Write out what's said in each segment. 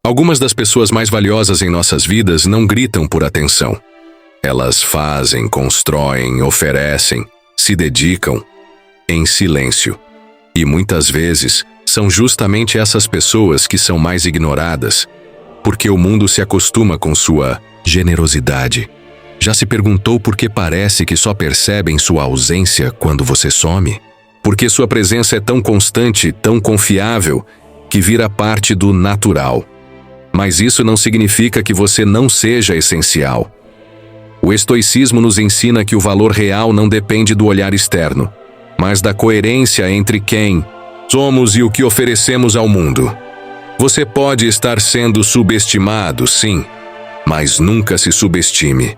Algumas das pessoas mais valiosas em nossas vidas não gritam por atenção. Elas fazem, constroem, oferecem, se dedicam em silêncio. E muitas vezes são justamente essas pessoas que são mais ignoradas, porque o mundo se acostuma com sua generosidade. Já se perguntou por que parece que só percebem sua ausência quando você some? Porque sua presença é tão constante, tão confiável, que vira parte do natural. Mas isso não significa que você não seja essencial. O estoicismo nos ensina que o valor real não depende do olhar externo, mas da coerência entre quem somos e o que oferecemos ao mundo. Você pode estar sendo subestimado, sim, mas nunca se subestime.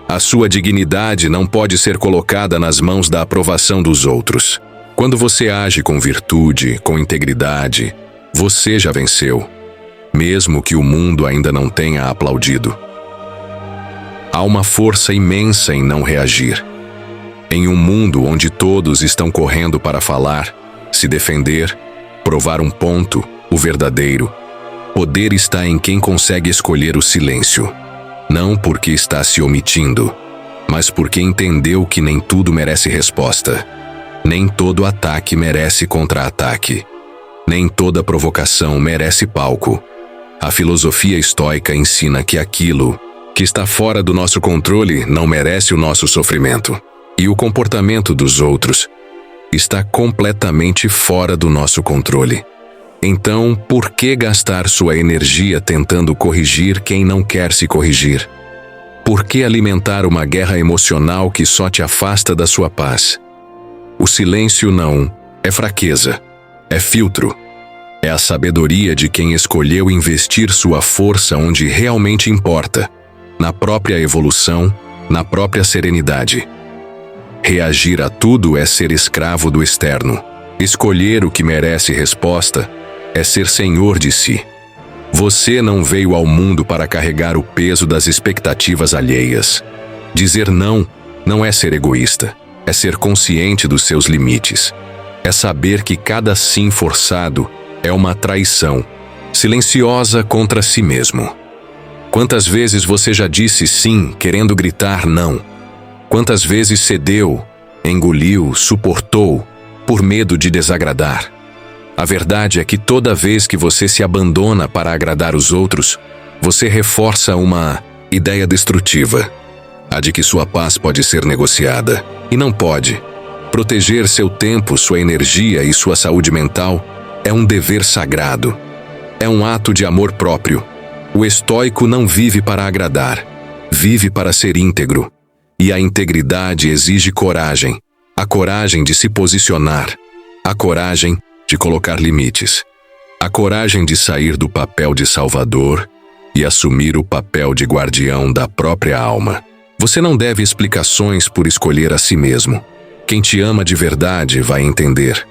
A sua dignidade não pode ser colocada nas mãos da aprovação dos outros. Quando você age com virtude, com integridade, você já venceu, mesmo que o mundo ainda não tenha aplaudido. Há uma força imensa em não reagir. Em um mundo onde todos estão correndo para falar, se defender, provar um ponto, o verdadeiro, poder está em quem consegue escolher o silêncio. Não porque está se omitindo, mas porque entendeu que nem tudo merece resposta. Nem todo ataque merece contra-ataque. Nem toda provocação merece palco. A filosofia estoica ensina que aquilo que está fora do nosso controle não merece o nosso sofrimento. E o comportamento dos outros está completamente fora do nosso controle. Então, por que gastar sua energia tentando corrigir quem não quer se corrigir? Por que alimentar uma guerra emocional que só te afasta da sua paz? O silêncio não é fraqueza, é filtro. É a sabedoria de quem escolheu investir sua força onde realmente importa, na própria evolução, na própria serenidade. Reagir a tudo é ser escravo do externo. Escolher o que merece resposta é ser senhor de si. Você não veio ao mundo para carregar o peso das expectativas alheias. Dizer não é ser egoísta, é ser consciente dos seus limites. É saber que cada sim forçado é uma traição, silenciosa contra si mesmo. Quantas vezes você já disse sim, querendo gritar não? Quantas vezes cedeu, engoliu, suportou, por medo de desagradar? A verdade é que toda vez que você se abandona para agradar os outros, você reforça uma ideia destrutiva, a de que sua paz pode ser negociada. E não pode. Proteger seu tempo, sua energia e sua saúde mental é um dever sagrado. É um ato de amor próprio. O estoico não vive para agradar, vive para ser íntegro. E a integridade exige coragem, a coragem de se posicionar, a coragem de colocar limites, a coragem de sair do papel de salvador e assumir o papel de guardião da própria alma. Você não deve explicações por escolher a si mesmo. Quem te ama de verdade vai entender.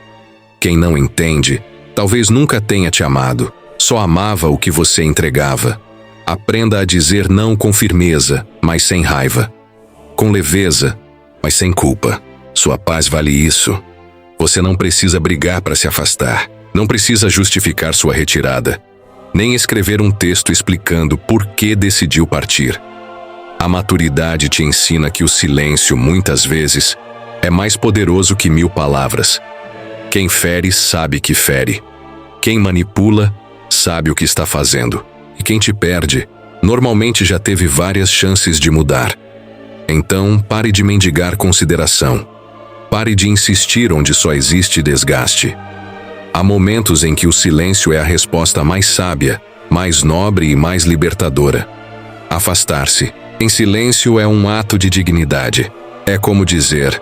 Quem não entende, talvez nunca tenha te amado, só amava o que você entregava. Aprenda a dizer não com firmeza, mas sem raiva. Com leveza, mas sem culpa. Sua paz vale isso. Você não precisa brigar para se afastar. Não precisa justificar sua retirada. Nem escrever um texto explicando por que decidiu partir. A maturidade te ensina que o silêncio, muitas vezes, é mais poderoso que 1000 palavras. Quem fere sabe que fere. Quem manipula sabe o que está fazendo. E quem te perde, normalmente já teve várias chances de mudar. Então, pare de mendigar consideração. Pare de insistir onde só existe desgaste. Há momentos em que o silêncio é a resposta mais sábia, mais nobre e mais libertadora. Afastar-se em silêncio é um ato de dignidade. É como dizer: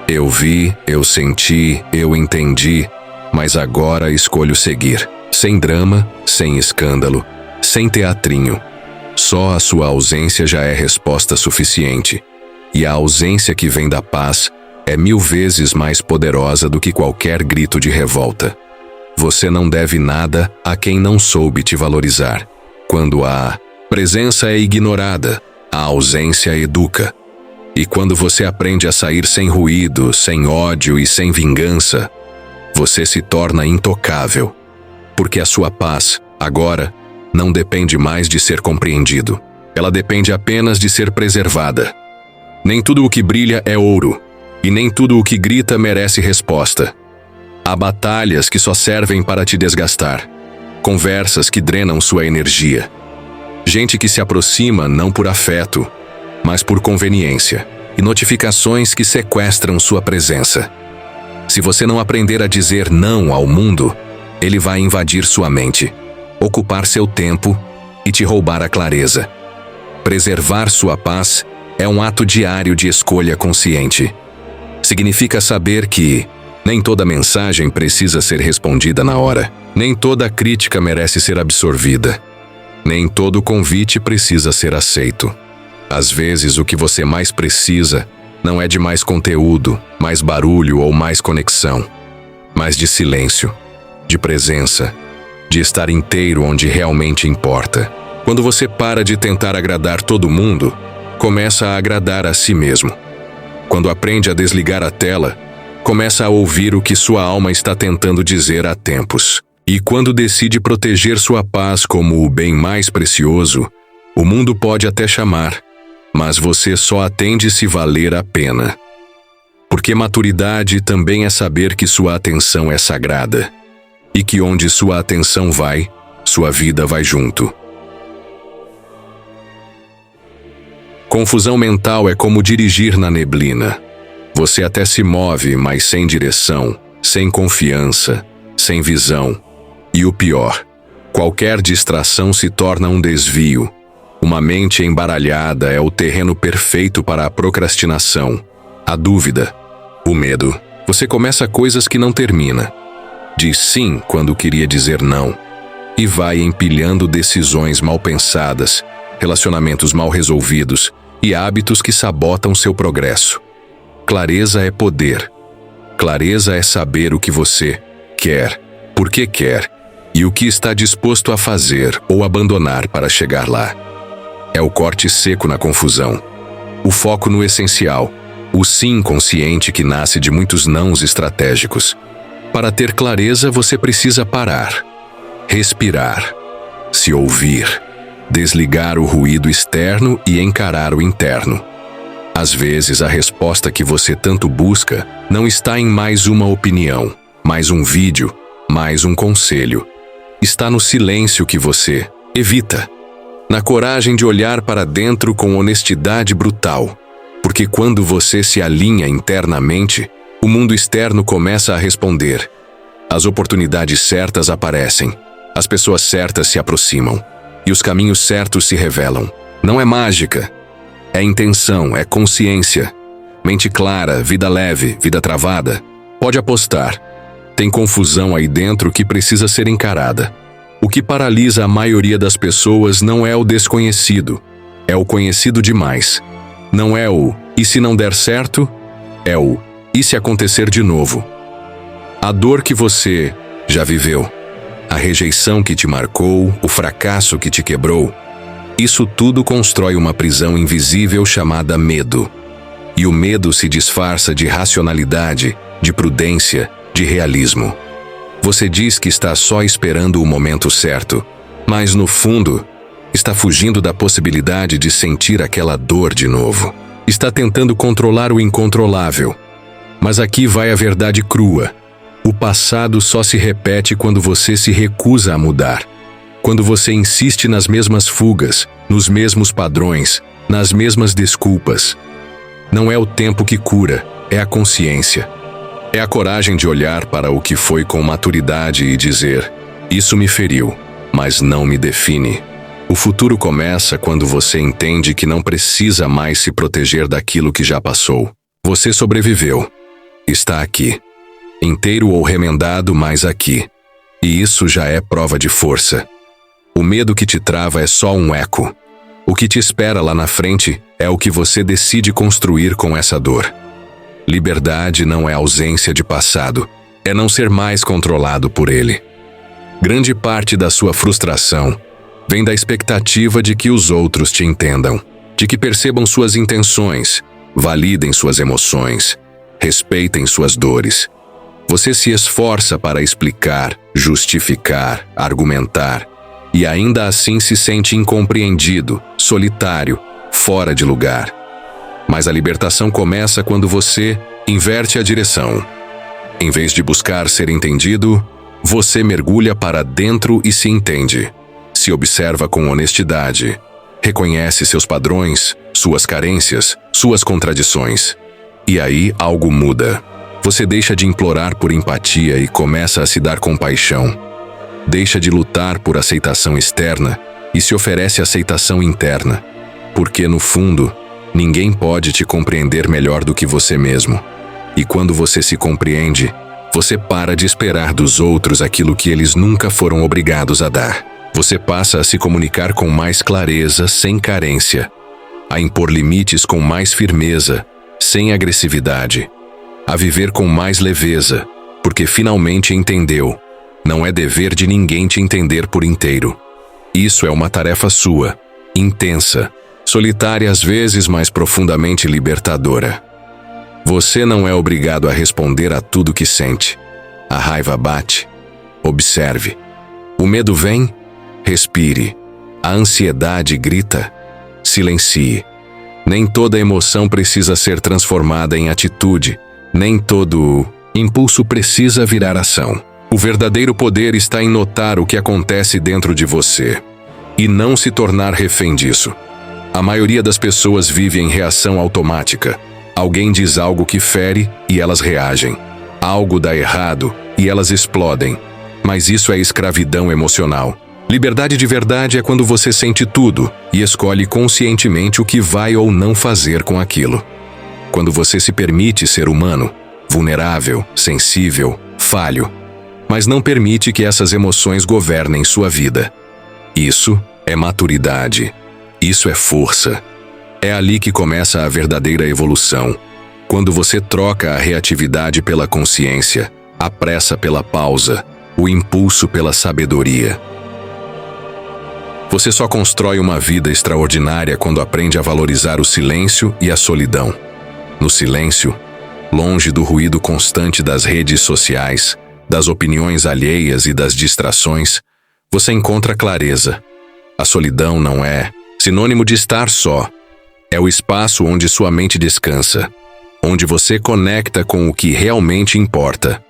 eu vi, eu senti, eu entendi, mas agora escolho seguir. Sem drama, sem escândalo, sem teatrinho. Só a sua ausência já é resposta suficiente. E a ausência que vem da paz é 1000 vezes mais poderosa do que qualquer grito de revolta. Você não deve nada a quem não soube te valorizar. Quando a presença é ignorada, a ausência educa. E quando você aprende a sair sem ruído, sem ódio e sem vingança, você se torna intocável. Porque a sua paz, agora, não depende mais de ser compreendido. Ela depende apenas de ser preservada. Nem tudo o que brilha é ouro, e nem tudo o que grita merece resposta. Há batalhas que só servem para te desgastar, conversas que drenam sua energia, gente que se aproxima não por afeto, mas por conveniência, e notificações que sequestram sua presença. Se você não aprender a dizer não ao mundo, ele vai invadir sua mente, ocupar seu tempo e te roubar a clareza. Preservar sua paz é um ato diário de escolha consciente. Significa saber que nem toda mensagem precisa ser respondida na hora, nem toda crítica merece ser absorvida, nem todo convite precisa ser aceito. Às vezes, o que você mais precisa não é de mais conteúdo, mais barulho ou mais conexão, mas de silêncio, de presença, de estar inteiro onde realmente importa. Quando você para de tentar agradar todo mundo, começa a agradar a si mesmo. Quando aprende a desligar a tela, começa a ouvir o que sua alma está tentando dizer há tempos. E quando decide proteger sua paz como o bem mais precioso, o mundo pode até chamar, mas você só atende se valer a pena. Porque maturidade também é saber que sua atenção é sagrada, e que onde sua atenção vai, sua vida vai junto. Confusão mental é como dirigir na neblina. Você até se move, mas sem direção, sem confiança, sem visão. E o pior, qualquer distração se torna um desvio. Uma mente embaralhada é o terreno perfeito para a procrastinação, a dúvida, o medo. Você começa coisas que não termina. Diz sim quando queria dizer não. E vai empilhando decisões mal pensadas, relacionamentos mal resolvidos e hábitos que sabotam seu progresso. Clareza é poder. Clareza é saber o que você quer, por que quer e o que está disposto a fazer ou abandonar para chegar lá. É o corte seco na confusão, o foco no essencial, o sim consciente que nasce de muitos nãos estratégicos. Para ter clareza, você precisa parar, respirar, se ouvir, desligar o ruído externo e encarar o interno. Às vezes, a resposta que você tanto busca não está em mais uma opinião, mais um vídeo, mais um conselho. Está no silêncio que você evita. Na coragem de olhar para dentro com honestidade brutal. Porque quando você se alinha internamente, o mundo externo começa a responder. As oportunidades certas aparecem, as pessoas certas se aproximam, e os caminhos certos se revelam. Não é mágica. É intenção, é consciência. Mente clara, vida leve, vida travada. Pode apostar. Tem confusão aí dentro que precisa ser encarada. O que paralisa a maioria das pessoas não é o desconhecido, é o conhecido demais. Não é o "e se não der certo?", é o "e se acontecer de novo?". A dor que você já viveu, a rejeição que te marcou, o fracasso que te quebrou, isso tudo constrói uma prisão invisível chamada medo. E o medo se disfarça de racionalidade, de prudência, de realismo. Você diz que está só esperando o momento certo, mas no fundo, está fugindo da possibilidade de sentir aquela dor de novo. Está tentando controlar o incontrolável. Mas aqui vai a verdade crua. O passado só se repete quando você se recusa a mudar. Quando você insiste nas mesmas fugas, nos mesmos padrões, nas mesmas desculpas. Não é o tempo que cura, é a consciência. É a coragem de olhar para o que foi com maturidade e dizer: isso me feriu, mas não me define. O futuro começa quando você entende que não precisa mais se proteger daquilo que já passou. Você sobreviveu. Está aqui. Inteiro ou remendado, mas aqui. E isso já é prova de força. O medo que te trava é só um eco. O que te espera lá na frente é o que você decide construir com essa dor. Liberdade não é ausência de passado, é não ser mais controlado por ele. Grande parte da sua frustração vem da expectativa de que os outros te entendam, de que percebam suas intenções, validem suas emoções, respeitem suas dores. Você se esforça para explicar, justificar, argumentar, e ainda assim se sente incompreendido, solitário, fora de lugar. Mas a libertação começa quando você inverte a direção. Em vez de buscar ser entendido, você mergulha para dentro e se entende. Se observa com honestidade. Reconhece seus padrões, suas carências, suas contradições. E aí algo muda. Você deixa de implorar por empatia e começa a se dar compaixão. Deixa de lutar por aceitação externa e se oferece aceitação interna. Porque, no fundo, ninguém pode te compreender melhor do que você mesmo. E quando você se compreende, você para de esperar dos outros aquilo que eles nunca foram obrigados a dar. Você passa a se comunicar com mais clareza, sem carência. A impor limites com mais firmeza, sem agressividade. A viver com mais leveza, porque finalmente entendeu. Não é dever de ninguém te entender por inteiro. Isso é uma tarefa sua, intensa, solitária às vezes, mas profundamente libertadora. Você não é obrigado a responder a tudo que sente. A raiva bate. Observe. O medo vem? Respire. A ansiedade grita? Silencie. Nem toda emoção precisa ser transformada em atitude. Nem todo impulso precisa virar ação. O verdadeiro poder está em notar o que acontece dentro de você e não se tornar refém disso. A maioria das pessoas vive em reação automática. Alguém diz algo que fere e elas reagem. Algo dá errado e elas explodem. Mas isso é escravidão emocional. Liberdade de verdade é quando você sente tudo e escolhe conscientemente o que vai ou não fazer com aquilo. Quando você se permite ser humano, vulnerável, sensível, falho, mas não permite que essas emoções governem sua vida. Isso é maturidade. Isso é força. É ali que começa a verdadeira evolução. Quando você troca a reatividade pela consciência, a pressa pela pausa, o impulso pela sabedoria. Você só constrói uma vida extraordinária quando aprende a valorizar o silêncio e a solidão. No silêncio, longe do ruído constante das redes sociais, das opiniões alheias e das distrações, você encontra clareza. A solidão não é sinônimo de estar só. É o espaço onde sua mente descansa, onde você conecta com o que realmente importa.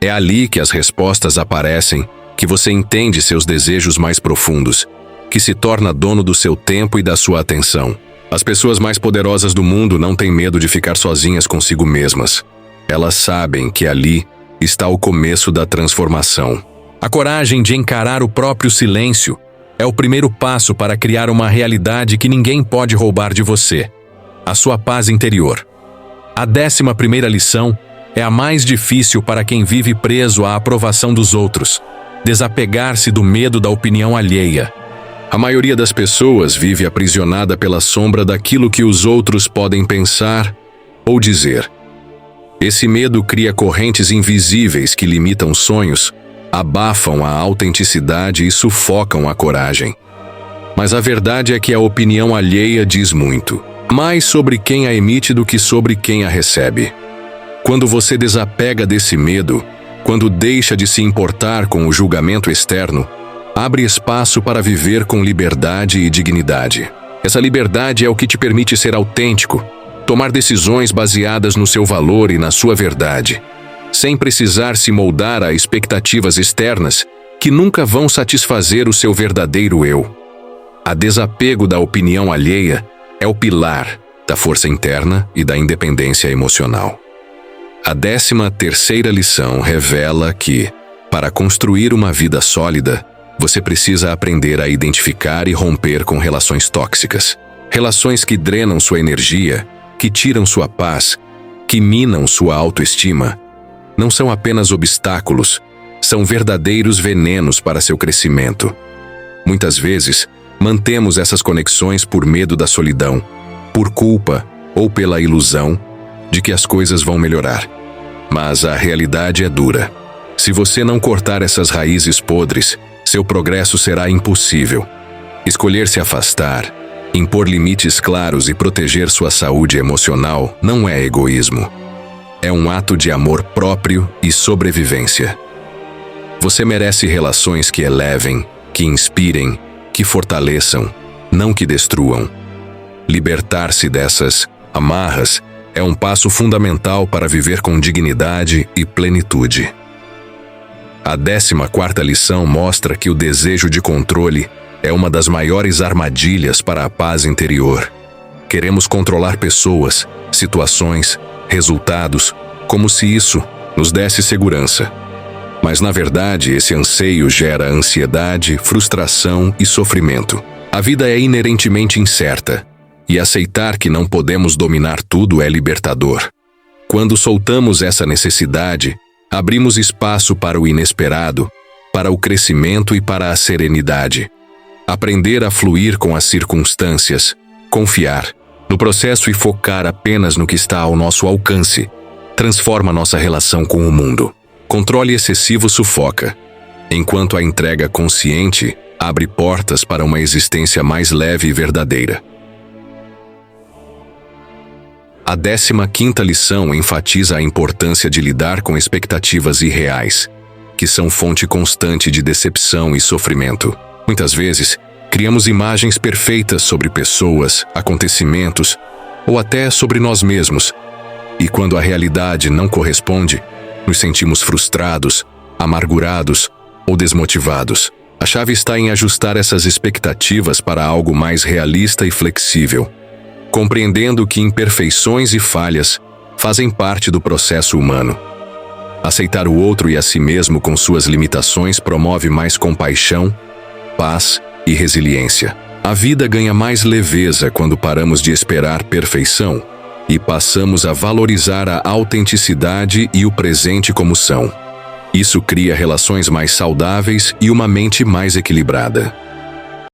É ali que as respostas aparecem, que você entende seus desejos mais profundos, que se torna dono do seu tempo e da sua atenção. As pessoas mais poderosas do mundo não têm medo de ficar sozinhas consigo mesmas. Elas sabem que ali está o começo da transformação. A coragem de encarar o próprio silêncio é o primeiro passo para criar uma realidade que ninguém pode roubar de você. A sua paz interior. A 11ª lição é a mais difícil para quem vive preso à aprovação dos outros. Desapegar-se do medo da opinião alheia. A maioria das pessoas vive aprisionada pela sombra daquilo que os outros podem pensar ou dizer. Esse medo cria correntes invisíveis que limitam sonhos, abafam a autenticidade e sufocam a coragem. Mas a verdade é que a opinião alheia diz muito, mais sobre quem a emite do que sobre quem a recebe. Quando você desapega desse medo, quando deixa de se importar com o julgamento externo, abre espaço para viver com liberdade e dignidade. Essa liberdade é o que te permite ser autêntico, tomar decisões baseadas no seu valor e na sua verdade, sem precisar se moldar a expectativas externas que nunca vão satisfazer o seu verdadeiro eu. A desapego da opinião alheia é o pilar da força interna e da independência emocional. A 13ª lição revela que, para construir uma vida sólida, você precisa aprender a identificar e romper com relações tóxicas. Relações que drenam sua energia, que tiram sua paz, que minam sua autoestima. Não são apenas obstáculos, são verdadeiros venenos para seu crescimento. Muitas vezes, mantemos essas conexões por medo da solidão, por culpa ou pela ilusão de que as coisas vão melhorar. Mas a realidade é dura. Se você não cortar essas raízes podres, seu progresso será impossível. Escolher se afastar, impor limites claros e proteger sua saúde emocional não é egoísmo. É um ato de amor próprio e sobrevivência. Você merece relações que elevem, que inspirem, que fortaleçam, não que destruam. Libertar-se dessas amarras é um passo fundamental para viver com dignidade e plenitude. A 14ª lição mostra que o desejo de controle é uma das maiores armadilhas para a paz interior. Queremos controlar pessoas, situações, resultados, como se isso nos desse segurança. Mas, na verdade, esse anseio gera ansiedade, frustração e sofrimento. A vida é inerentemente incerta, e aceitar que não podemos dominar tudo é libertador. Quando soltamos essa necessidade, abrimos espaço para o inesperado, para o crescimento e para a serenidade. Aprender a fluir com as circunstâncias, confiar no processo e focar apenas no que está ao nosso alcance, transforma nossa relação com o mundo. Controle excessivo sufoca, enquanto a entrega consciente abre portas para uma existência mais leve e verdadeira. A 15ª lição enfatiza a importância de lidar com expectativas irreais, que são fonte constante de decepção e sofrimento. Muitas vezes, criamos imagens perfeitas sobre pessoas, acontecimentos ou até sobre nós mesmos, e quando a realidade não corresponde, nos sentimos frustrados, amargurados ou desmotivados. A chave está em ajustar essas expectativas para algo mais realista e flexível, compreendendo que imperfeições e falhas fazem parte do processo humano. Aceitar o outro e a si mesmo com suas limitações promove mais compaixão, paz e resiliência. A vida ganha mais leveza quando paramos de esperar perfeição e passamos a valorizar a autenticidade e o presente como são. Isso cria relações mais saudáveis e uma mente mais equilibrada.